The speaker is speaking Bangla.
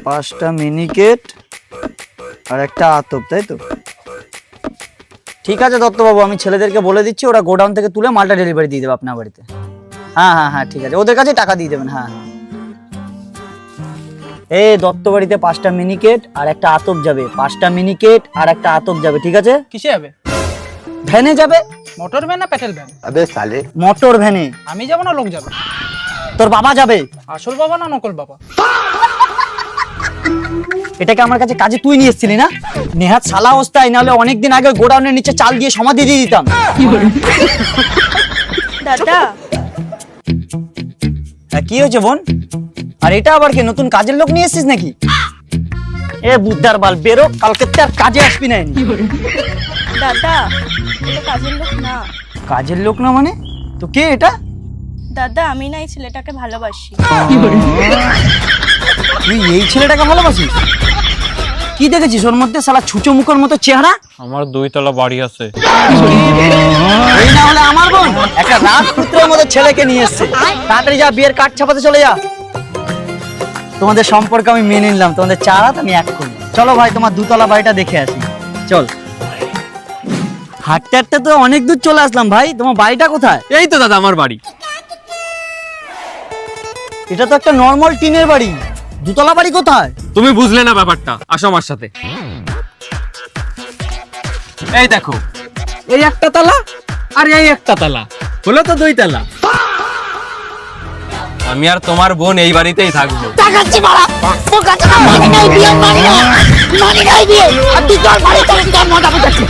5টা মিনিকেট আর একটা আতপ, তাই তো? ঠিক আছে দত্তবাবু, আমি ছেলেদেরকে বলে দিচ্ছি, ওরা গোডাউন থেকে তুলে মালটা ডেলিভারি দিয়ে দেবে আপনার বাড়িতে। হ্যাঁ হ্যাঁ হ্যাঁ, ঠিক আছে, ওদের কাছে টাকা দিয়ে দেবেন। হ্যাঁ হ্যাঁ, এই দত্ত বাড়িতে 5টা মিনিকেট আর একটা আতপ যাবে। 5টা মিনিকেট আর একটা আতপ যাবে, ঠিক আছে? কিসে যাবে? ভ্যানে যাবে। মোটর ভ্যান না পেট্রোল ভ্যান? अबे साले মোটর ভ্যানে। আমি যাব না লোক যাবে? তোর বাবা যাবে। আসল বাবা না নকল বাবা? এটাকে আমার কাছে কাজে তুই নিয়ে এসেছিলি না? নেহাত শালা অবস্থায়, নাহলে অনেকদিন আগে গোডাউনের নিচে চাল দিয়ে সমাধি দিয়ে দিতাম। দাদা হ্যাঁ, কি হয়েছে বোন? আর এটা আবার কি নতুন কাজের লোক নিয়ে এসেছিস নাকি? এ বুদ্ধার বাল, বেরো, কালকে তো আর কাজে আসবি না। দাদা এটা কাজের লোক না। কাজের লোক না মানে? তো কে এটা? দাদা আমি না এই ছেলেটাকে ভালোবাসি। তুই এই ছেলেটাকে ভালোবাসিস? কি দেখেছিস ওর মধ্যে? শালা ছুঁচো মুখের মতো চেহারা। আমার 2 তলা বাড়ি আছে। এই না হলে আমার বোন একটা রাজপুত্রের মতো ছেলেকে নিয়ে এসেছে। তাড়াতাড়ি যা, বিয়ের কার্ড ছাপাতে চলে যা। তোমাদের সম্পর্ক আমি মেনে নিলাম, তোমাদের চার হাত আমি এক করি। চলো ভাই, তোমার 2 তলা বাড়িটা দেখে আসি। চল। হাঁটতে হাঁটতে তো অনেক দূর চলে আসলাম ভাই, তোমার বাড়িটা কোথায়? এই তো দাদা আমার বাড়ি। এটা তো একটা নর্মাল টিনের বাড়ি, 2 তলা বাড়ি কোথায়? তুমি বুঝলে না ব্যাপারটা, আসো আমার সাথে। এই দেখো, এই একটা তালা আর এই একটা তালা, হলো তো 2 তালা। আমি আর তোমার বোন এই বাড়িতেই থাকবো। টাকাচ্ছি মারা তোর কাছে না মানি নাই বিয়ে মানি না মানি নাই বিয়ে আর তুই তোর বাড়ি চলে তোর মজা বুঝাচ্ছিস